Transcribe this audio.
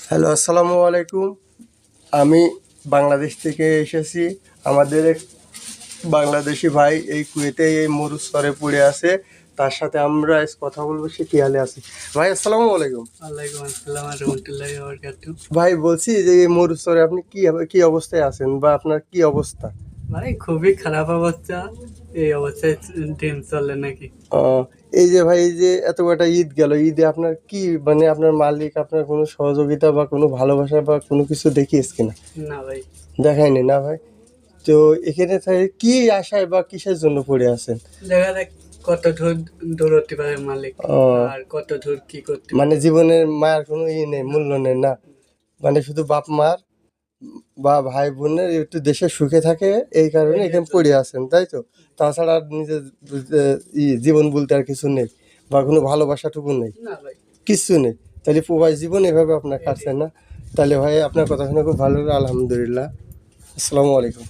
Hello, আসসালামু আলাইকুম। আমি বাংলাদেশ থেকে এসেছি। আমাদের এক বাংলাদেশি ভাই এই কুয়েতে এই মরুস্তরে পড়ে আছে। তার সাথে আমরা আজ কথা বলবো, সে কি হালে আছে। ভাই আসসালামু আলাইকুম। ওয়ালাইকুম আসসালাম রহমতুল্লাহি ওয়া বারাকাতুহু। ভাই বলছি যে এই মরুস্তরে আপনি কি অবস্থায় আছেন বা আপনার কি অবস্থা? ভাই খুবই খারাপ অবস্থা। এই অবস্থায় দিন চলে নাকি? আহ, এই যে ভাই, এই যে এত কটা ঈদ গেল, ঈদে আপনার কি মানে আপনার মালিক আপনার কোনো সহযোগিতা বা কোনো ভালোবাসা বা কোনো কিছু দেখিয়েছে কিনা? না ভাই, দেখায়নি না ভাই? তো এখানে থেকে কি আশায় বা কিসের জন্য পড়ে আছেন? দেখা যাক কত দূর দৌড়তে পারে মালিক, ও, আর কত দূর কি করতে মানে পারে। জীবনের মায়ের কোনো নেই, না, মূল্য নেই না? মানে শুধু বাপ মার বা ভাই বোনের একটু দেশে সুখে থাকে, এই কারণে এই এখানে তো। পড়ে আছেন, তাই তো? তাছাড়া আর নিজের জীবন বলতে আর কিছু নেই বা কোনো ভালোবাসাটুকু নেই, না ভাই, কিচ্ছু নেই। তাহলে প্রবাস জীবন এভাবে আপনার এই কাটছে না? তাহলে ভাই আপনার কথা শুনে খুব ভালো লাগলো, আলহামদুলিল্লাহ। আসসালামু আলাইকুম।